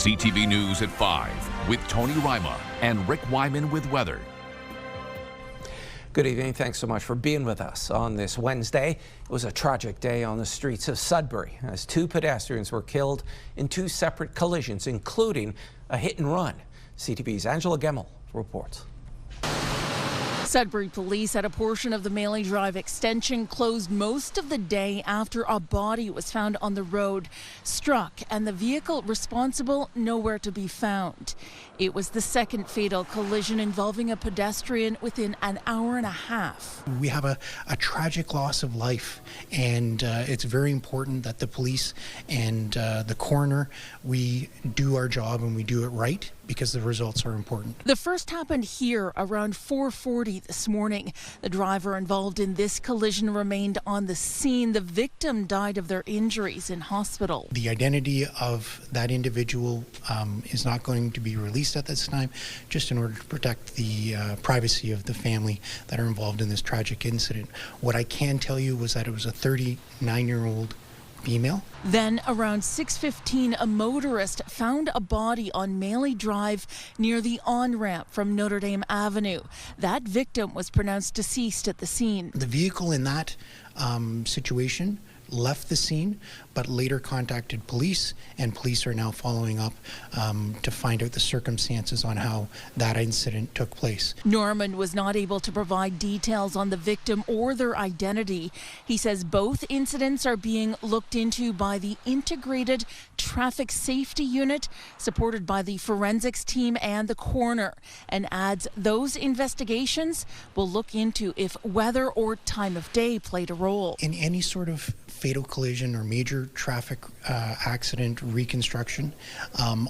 CTV News at 5 with Tony Ryma and Rick Wyman with weather. Good evening. Thanks so much for being with us on this Wednesday. It was a tragic day on the streets of Sudbury as two pedestrians were killed in two separate collisions, including a hit and run. CTV's Angela Gemmell reports. Sudbury police at a portion of the Maley Drive extension closed most of the day after a body was found on the road, struck, and the vehicle responsible nowhere to be found. It was the second fatal collision involving a pedestrian within an hour and a half. We have a tragic loss of life, and it's very important that the police and the coroner, we do our job and we do it right, because the results are important. The first happened here around 4:40 this morning. The driver involved in this collision remained on the scene. The victim died of their injuries in hospital. The identity of that individual is not going to be released at this time, just in order to protect the privacy of the family that are involved in this tragic incident. What I can tell you was that it was a 39-year-old female. Then around 6:15, a motorist found a body on Maley Drive near the on-ramp from Notre Dame Avenue. That victim was pronounced deceased at the scene. The vehicle in that situation left the scene, but later contacted police, and police are now following up to find out the circumstances on how that incident took place. Norman was not able to provide details on the victim or their identity. He says both incidents are being looked into by the Integrated Traffic Safety Unit, supported by the forensics team and the coroner, and adds those investigations will look into if weather or time of day played a role. In any sort of fatal collision or major traffic accident reconstruction,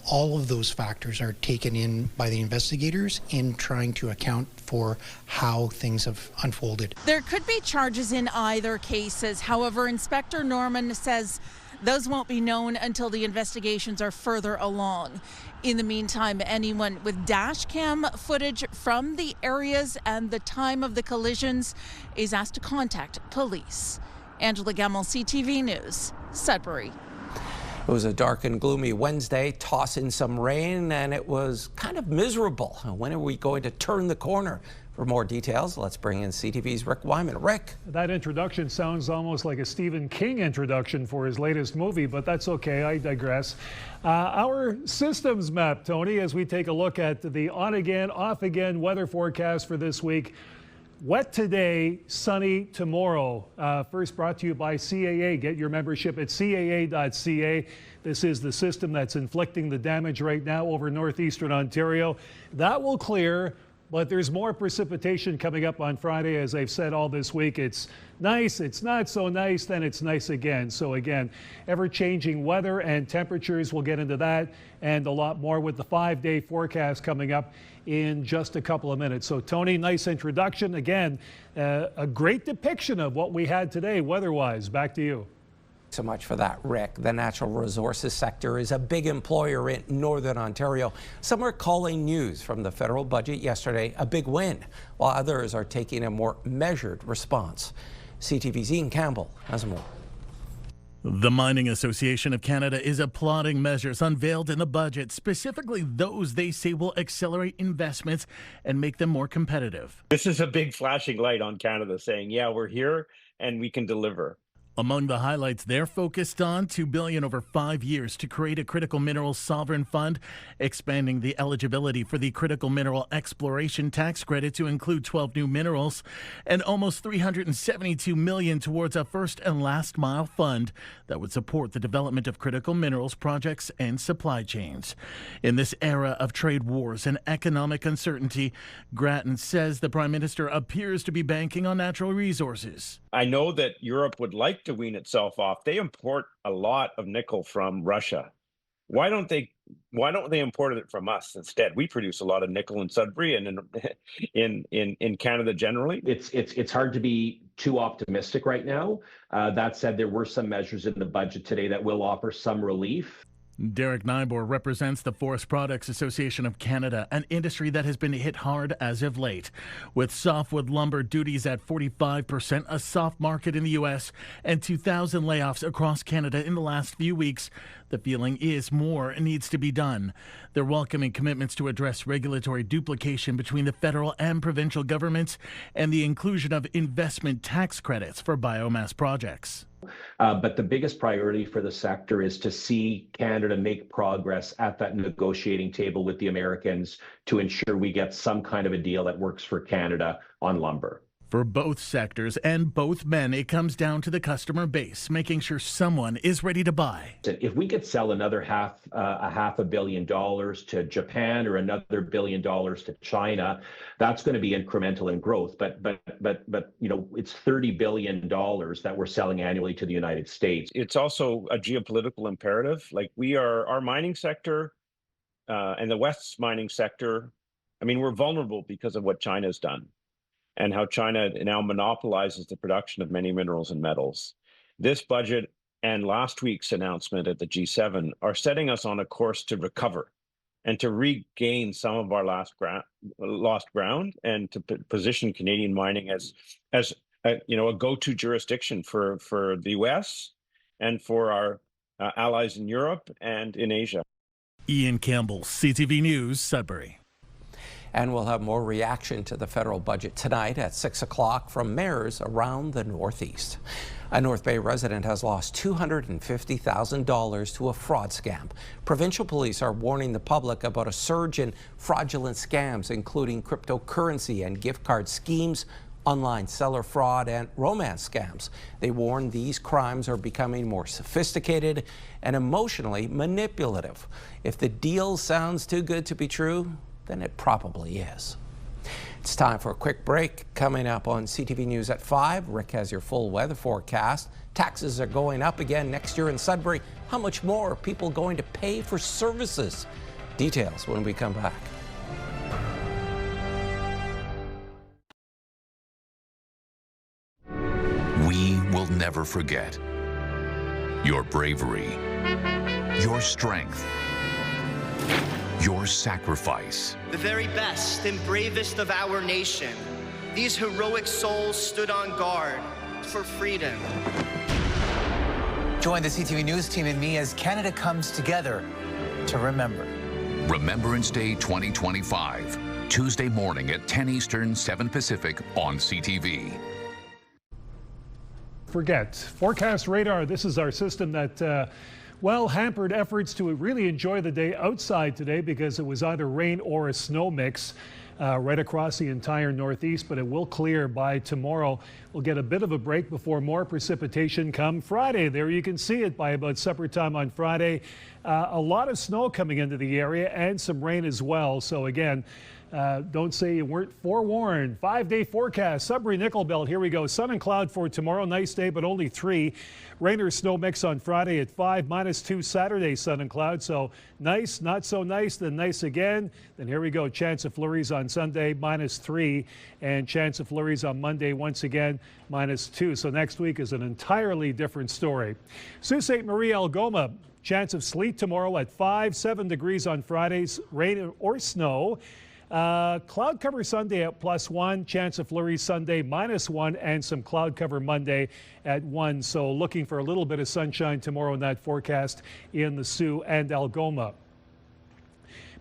all of those factors are taken in by the investigators in trying to account for how things have unfolded. There could be charges in either cases. However, Inspector Norman says those won't be known until the investigations are further along. In the meantime, anyone with dash cam footage from the areas and the time of the collisions is asked to contact police. Angela Gemmell, CTV News, Sudbury. It was a dark and gloomy Wednesday, toss in some rain, and it was kind of miserable. When are we going to turn the corner? For more details, let's bring in CTV's Rick Wyman. Rick. That introduction sounds almost like a Stephen King introduction for his latest movie, but that's okay. I digress. Our systems map, Tony, as we take a look at the on-again, off-again weather forecast for this week. Wet today, sunny tomorrow. First brought to you by CAA. Get your membership at caa.ca. This is the system that's inflicting the damage right now over northeastern Ontario. That will clear, but there's more precipitation coming up on Friday. As I've said all this week, it's nice, it's not so nice, then it's nice again. So again, ever-changing weather and temperatures, we'll get into that and a lot more with the 5-day forecast coming up in just a couple of minutes. So Tony, nice introduction. Again, a great depiction of what we had today weather-wise. Back to you. So much for that, Rick. The natural resources sector is a big employer in Northern Ontario. Some are calling news from the federal budget yesterday a big win, while others are taking a more measured response. CTV's Ian Campbell has more. The Mining Association of Canada is applauding measures unveiled in the budget, specifically those they say will accelerate investments and make them more competitive. This is a big flashing light on Canada saying, yeah, we're here and we can deliver. Among the highlights they're focused on, $2 billion over 5 years to create a critical minerals sovereign fund, expanding the eligibility for the critical mineral exploration tax credit to include 12 new minerals, and almost $372 million towards a first and last mile fund that would support the development of critical minerals projects and supply chains. In this era of trade wars and economic uncertainty, Grattan says the Prime Minister appears to be banking on natural resources. I know that Europe would like to wean itself off. They import a lot of nickel from Russia. Why don't they import it from us instead? We produce a lot of nickel in Sudbury and in Canada generally. It's hard to be too optimistic right now. That said, there were some measures in the budget today that will offer some relief. Derek Nybor represents the Forest Products Association of Canada, an industry that has been hit hard as of late. With softwood lumber duties at 45%, a soft market in the U.S., and 2,000 layoffs across Canada in the last few weeks, The feeling is more needs to be done. They're welcoming commitments to address regulatory duplication between the federal and provincial governments and the inclusion of investment tax credits for biomass projects. But the biggest priority for the sector is to see Canada make progress at that negotiating table with the Americans to ensure we get some kind of a deal that works for Canada on lumber. For both sectors and both men, it comes down to the customer base, making sure someone is ready to buy. If we could sell another half $500 million to Japan or another $1 billion to China, that's going to be incremental in growth. But you know, it's $30 billion that we're selling annually to the United States. It's also a geopolitical imperative. Like our mining sector and the West's mining sector, I mean, we're vulnerable because of what China's done and how China now monopolizes the production of many minerals and metals. This budget and last week's announcement at the G7 are setting us on a course to recover and to regain some of our lost ground and to position Canadian mining as a go-to jurisdiction for the US and for our allies in Europe and in Asia. Ian Campbell, CTV News, Sudbury. And we'll have more reaction to the federal budget tonight at 6 o'clock from mayors around the Northeast. A North Bay resident has lost $250,000 to a fraud scam. Provincial police are warning the public about a surge in fraudulent scams, including cryptocurrency and gift card schemes, online seller fraud, and romance scams. They warn these crimes are becoming more sophisticated and emotionally manipulative. If the deal sounds too good to be true, then it probably is. It's time for a quick break. Coming up on CTV News at 5, Rick has your full weather forecast. Taxes are going up again next year in Sudbury. How much more are people going to pay for services? Details when we come back. We will never forget your bravery, your strength, your sacrifice. The very best and bravest of our nation. These heroic souls stood on guard for freedom. Join the CTV News team and me as Canada comes together to remember. Remembrance Day 2025, Tuesday morning at 10 Eastern, 7 Pacific on CTV. Forget. Forecast radar. This is our system that hampered efforts to really enjoy the day outside today because it was either rain or a snow mix right across the entire Northeast, but it will clear by tomorrow. We'll get a bit of a break before more precipitation come Friday. There you can see it by about supper time on Friday. A lot of snow coming into the area and some rain as well. So again, don't say you weren't forewarned. 5-day forecast, Sudbury Nickel Belt. Here we go. Sun and cloud for tomorrow. Nice day, but only 3. Rain or snow mix on Friday at 5, -2 Saturday, sun and cloud. So nice, not so nice, then nice again. Then here we go. Chance of flurries on Sunday, -3. And chance of flurries on Monday, once again, -2. So next week is an entirely different story. Sault Ste. Marie, Algoma. Chance of sleet tomorrow at 5, 7 degrees on Fridays, rain or snow. Cloud cover Sunday at +1, chance of flurries Sunday -1, and some cloud cover Monday at 1. So looking for a little bit of sunshine tomorrow in that forecast in the Sault and Algoma.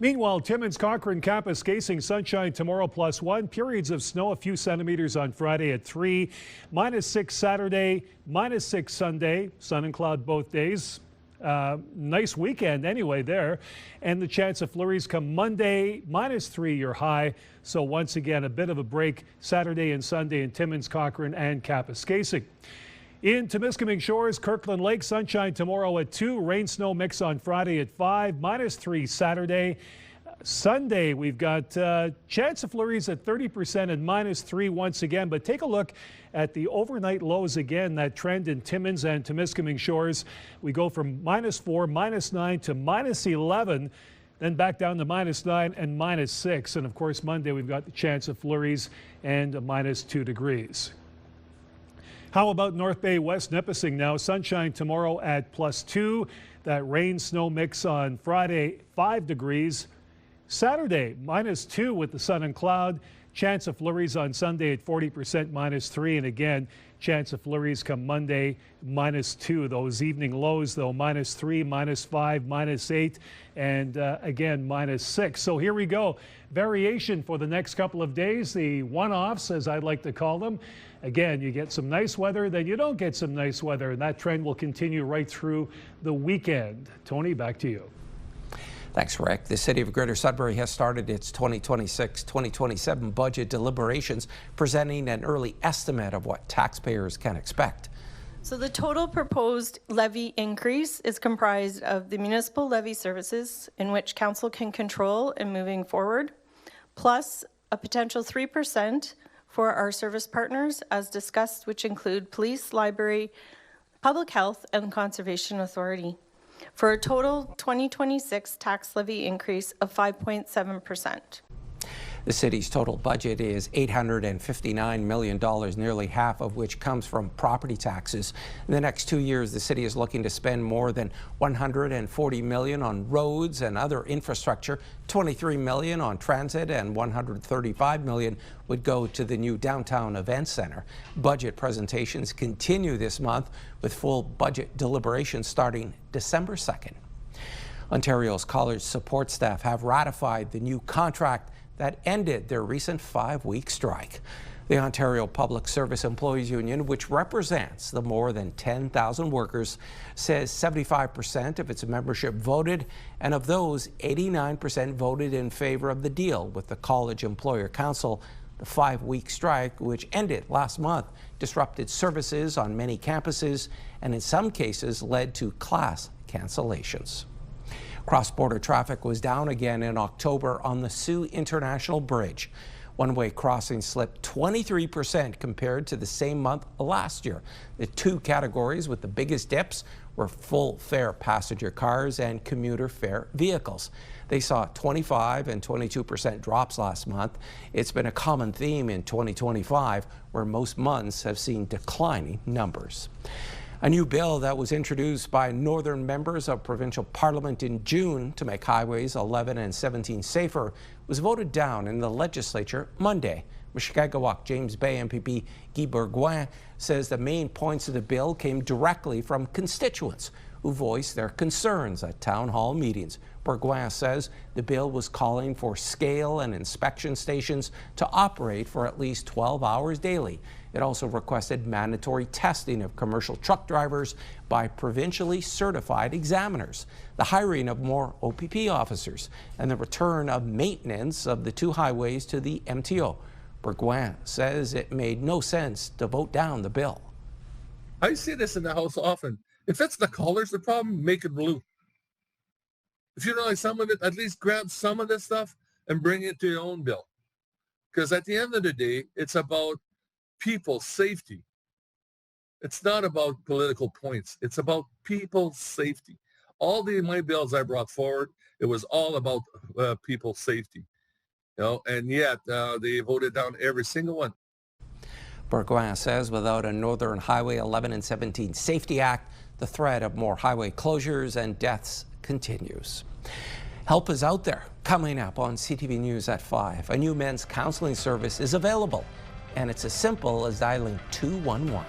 Meanwhile, Timmins, Cochrane, Kapuskasing, sunshine tomorrow +1. Periods of snow, a few centimeters on Friday at 3. -6 Saturday, -6 Sunday. Sun and cloud both days. Nice weekend anyway there. And the chance of flurries come Monday, -3 your high. So once again, a bit of a break Saturday and Sunday in Timmins, Cochrane, and Kapuskasing. In Temiskaming Shores, Kirkland Lake, sunshine tomorrow at 2. Rain snow mix on Friday at 5. -3 Saturday. Sunday, we've got chance of flurries at 30% and -3 once again. But take a look at the overnight lows again, that trend in Timmins and Temiskaming Shores. We go from -4, -9 to -11, then back down to -9 and -6. And of course, Monday, we've got the chance of flurries and a -2 degrees. How about North Bay, West Nipissing now? Sunshine tomorrow at +2. That rain snow mix on Friday, 5 degrees. Saturday, -2 with the sun and cloud. Chance of flurries on Sunday at 40%, -3. And again, Chance of flurries come Monday, -2. Those evening lows, though, -3, -5, -8, and again, -6. So here we go. Variation for the next couple of days, the one-offs, as I like to call them. Again, you get some nice weather, then you don't get some nice weather, and that trend will continue right through the weekend. Tony, back to you. Thanks, Rick. The City of Greater Sudbury has started its 2026-2027 budget deliberations, presenting an early estimate of what taxpayers can expect. So the total proposed levy increase is comprised of the municipal levy services, in which council can control in moving forward, plus a potential 3% for our service partners, as discussed, which include police, library, public health, and conservation authority, for a total 2026 tax levy increase of 5.7%. The city's total budget is $859 million, nearly half of which comes from property taxes. In the next 2 years, the city is looking to spend more than $140 million on roads and other infrastructure, $23 million on transit, and $135 million would go to the new downtown event center. Budget presentations continue this month, with full budget deliberations starting December 2nd. Ontario's college support staff have ratified the new contract that ended their recent 5-week strike. The Ontario Public Service Employees Union, which represents the more than 10,000 workers, says 75% of its membership voted, and of those, 89% voted in favor of the deal with the College Employer Council. The 5-week strike, which ended last month, disrupted services on many campuses and in some cases led to class cancellations. Cross-border traffic was down again in October on the Soo International Bridge. One-way crossings slipped 23% compared to the same month last year. The two categories with the biggest dips were full-fare passenger cars and commuter fare vehicles. They saw 25% and 22% drops last month. It's been a common theme in 2025, where most months have seen declining numbers. A new bill that was introduced by Northern members of provincial parliament in June to make highways 11 and 17 safer was voted down in the legislature Monday. Mushkegowuk James Bay MPP Guy Bourgoin says the main points of the bill came directly from constituents who voiced their concerns at town hall meetings. Bourgoin says the bill was calling for scale and inspection stations to operate for at least 12 hours daily. It also requested mandatory testing of commercial truck drivers by provincially certified examiners, the hiring of more OPP officers, and the return of maintenance of the two highways to the MTO. Bourgoin says it made no sense to vote down the bill. I see this in the House often. If it's the colors the problem, make it blue. If you don't like some of it, at least grab some of this stuff and bring it to your own bill. Because at the end of the day, it's about people's safety. It's not about political points. It's about people's safety. All my bills I brought forward, it was all about people's safety. You know, and yet they voted down every single one. Bourgoin says without a Northern Highway 11 and 17 Safety Act, the threat of more highway closures and deaths continues. Help is out there. Coming up on CTV News at 5, a new men's counseling service is available, and it's as simple as dialing 211.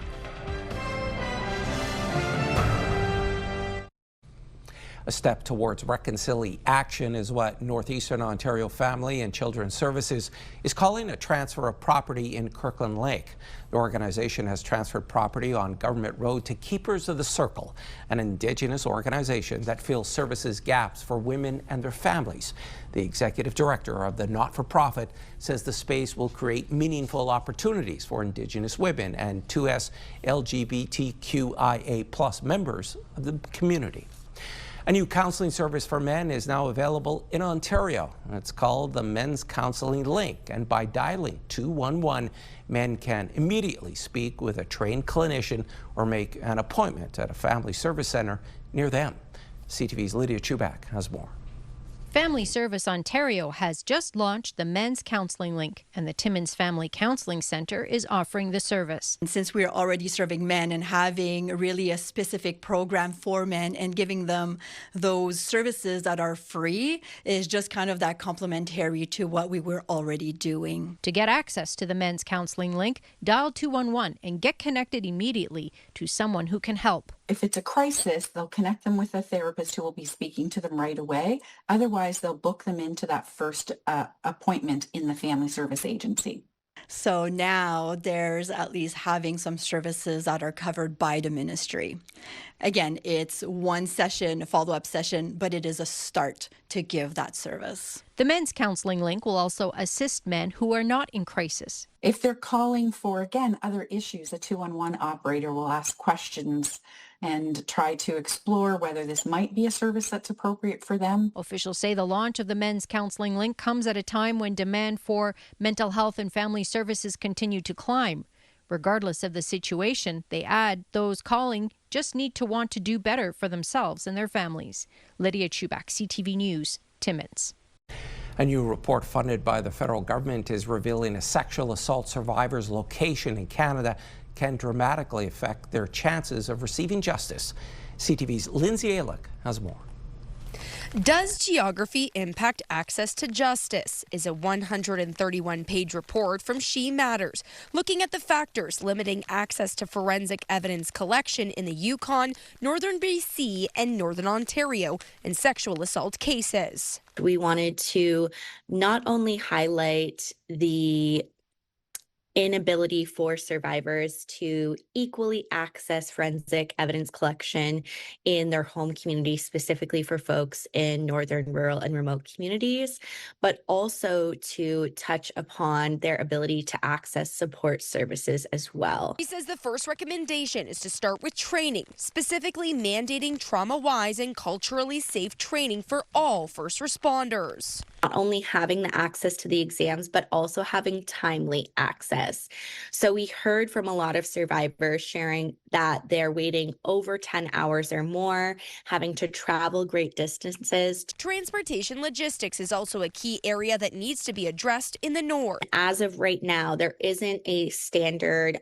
A step towards reconciliation is what Northeastern Ontario Family and Children's Services is calling a transfer of property in Kirkland Lake. The organization has transferred property on Government Road to Keepers of the Circle, an Indigenous organization that fills services gaps for women and their families. The executive director of the not-for-profit says the space will create meaningful opportunities for Indigenous women and 2S LGBTQIA+ members of the community. A new counseling service for men is now available in Ontario. It's called the Men's Counseling Link, and by dialing 211, men can immediately speak with a trained clinician or make an appointment at a family service center near them. CTV's Lydia Chubak has more. Family Service Ontario has just launched the Men's Counselling Link, and the Timmins Family Counselling Centre is offering the service. And since we're already serving men and having really a specific program for men and giving them those services that are free is just kind of that complementary to what we were already doing. To get access to the Men's Counselling Link, dial 211 and get connected immediately to someone who can help. If it's a crisis, they'll connect them with a therapist who will be speaking to them right away. Otherwise, they'll book them into that first appointment in the family service agency. So now there's at least having some services that are covered by the ministry. Again, it's one session, a follow-up session, but it is a start to give that service. The Men's Counselling Link will also assist men who are not in crisis. If they're calling for, again, other issues, a 211 operator will ask questions and try to explore whether this might be a service that's appropriate for them. Officials say the launch of the Men's Counselling Link comes at a time when demand for mental health and family services continue to climb. Regardless of the situation, they add those calling just need to want to do better for themselves and their families. Lydia Chubak, CTV News, Timmins. A new report funded by the federal government is revealing a sexual assault survivor's location in Canada can dramatically affect their chances of receiving justice. CTV's Lindsay Alick has more. Does geography impact access to justice? Is a 131-page report from She Matters, looking at the factors limiting access to forensic evidence collection in the Yukon, Northern BC, and Northern Ontario in sexual assault cases. We wanted to not only highlight the inability for survivors to equally access forensic evidence collection in their home community, specifically for folks in northern, rural, and remote communities, but also to touch upon their ability to access support services as well. He says the first recommendation is to start with training, specifically mandating trauma-wise and culturally safe training for all first responders. Not only having the access to the exams, but also having timely access. So we heard from a lot of survivors sharing that they're waiting over 10 hours or more, having to travel great distances. Transportation logistics is also a key area that needs to be addressed in the north. As of right now, there isn't a standard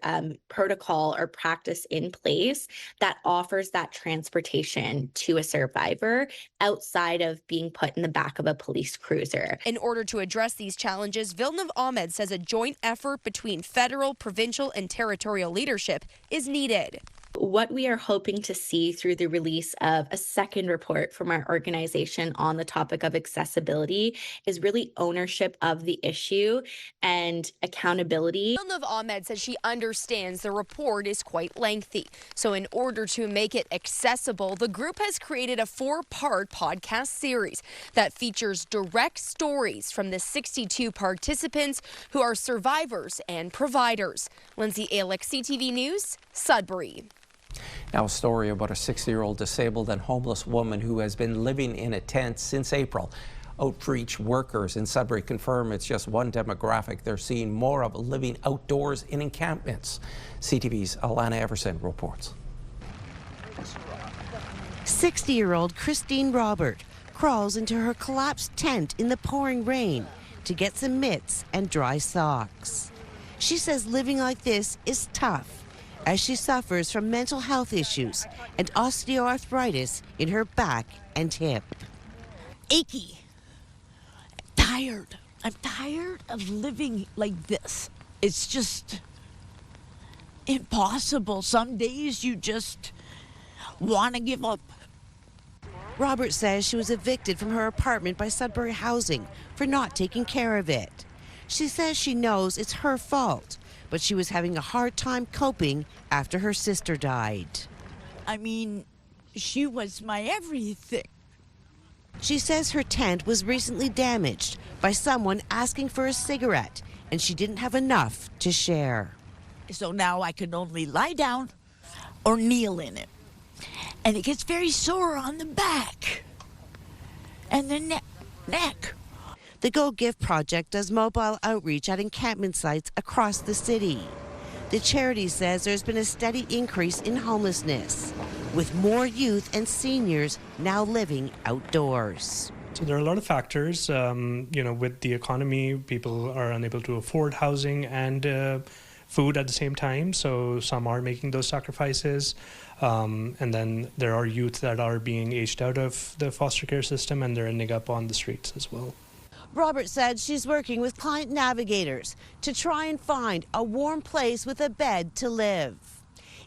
protocol or practice in place that offers that transportation to a survivor outside of being put in the back of a police cruiser. In order to address these challenges, Villeneuve Ahmed says a joint effort between federal, provincial, and territorial leadership is needed. What we are hoping to see through the release of a second report from our organization on the topic of accessibility is really ownership of the issue and accountability. Villeneuve Ahmed says she understands the report is quite lengthy. So in order to make it accessible, the group has created a 4-part podcast series that features direct stories from the 62 participants who are survivors and providers. Lindsay Alick, CTV News, Sudbury. Now a story about a 60-year-old disabled and homeless woman who has been living in a tent since April. Outreach workers in Sudbury confirm it's just one demographic they're seeing more of, living outdoors in encampments. CTV's Alana Everson reports. 60-year-old Christine Robert crawls into her collapsed tent in the pouring rain to get some mitts and dry socks. She says living like this is tough, as she suffers from mental health issues and osteoarthritis in her back and hip. Achy. Tired. I'm tired of living like this. It's just impossible. Some days you just want to give up. Robert says she was evicted from her apartment by Sudbury Housing for not taking care of it. She says she knows it's her fault, but she was having a hard time coping after her sister died. I mean, she was my everything. She says her tent was recently damaged by someone asking for a cigarette, and she didn't have enough to share. So now I can only lie down or kneel in it. And it gets very sore on the back and the neck. The Go Give Project does mobile outreach at encampment sites across the city. The charity says there's been a steady increase in homelessness, with more youth and seniors now living outdoors. So there are a lot of factors. With the economy, people are unable to afford housing and food at the same time. So some are making those sacrifices. And then there are youth that are being aged out of the foster care system, and they're ending up on the streets as well. Robert said she's working with client navigators to try and find a warm place with a bed to live.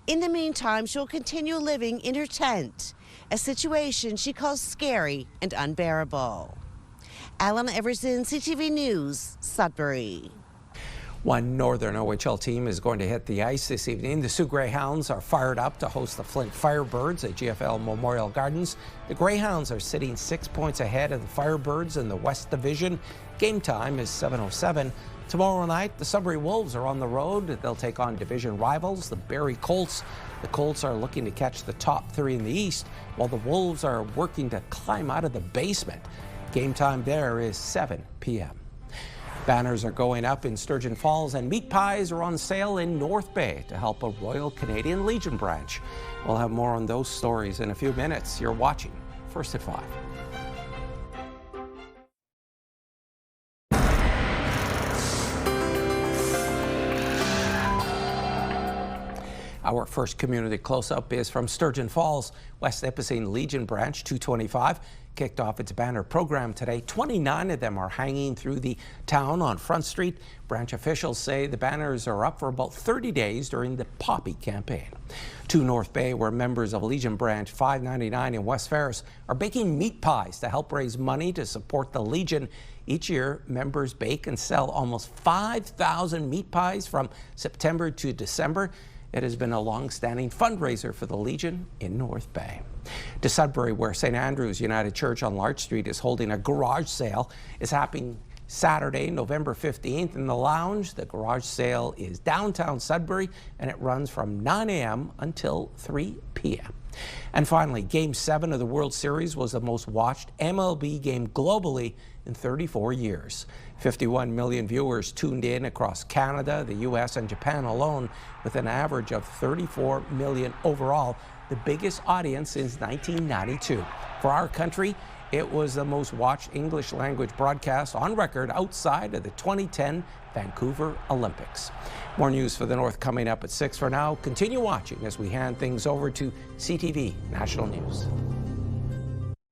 In the meantime, she'll continue living in her tent, a situation she calls scary and unbearable. Alan Everson, CTV News, Sudbury. One Northern OHL team is going to hit the ice this evening. The Sioux Greyhounds are fired up to host the Flint Firebirds at GFL Memorial Gardens. The Greyhounds are sitting 6 points ahead of the Firebirds in the West Division. Game time is 7:07. Tomorrow night, the Sudbury Wolves are on the road. They'll take on division rivals, the Barrie Colts. The Colts are looking to catch the top three in the East, while the Wolves are working to climb out of the basement. Game time there is 7 p.m. Banners are going up in Sturgeon Falls, and meat pies are on sale in North Bay to help a Royal Canadian Legion branch. We'll have more on those stories in a few minutes. You're watching First at 5. Our first community close-up is from Sturgeon Falls. West Nipissing Legion Branch 225 kicked off its banner program today. 29 of them are hanging through the town on Front Street. Branch officials say the banners are up for about 30 days during the Poppy campaign. To North Bay, where members of Legion Branch 599 in West Ferris are baking meat pies to help raise money to support the Legion. Each year, members bake and sell almost 5,000 meat pies from September to December. It has been a long-standing fundraiser for the Legion in North Bay. To Sudbury, where St. Andrew's United Church on Larch Street is holding a garage sale. It's happening Saturday, November 15th in the Lounge. The garage sale is downtown Sudbury, and it runs from 9 a.m. until 3 p.m. And finally, Game 7 of the World Series was the most watched MLB game globally in 34 years. 51 million viewers tuned in across Canada, the U.S., and Japan alone, with an average of 34 million overall, the biggest audience since 1992. For our country, it was the most watched English language broadcast on record outside of the 2010 Vancouver Olympics. More news for the North coming up at 6. For now, continue watching as we hand things over to CTV National News.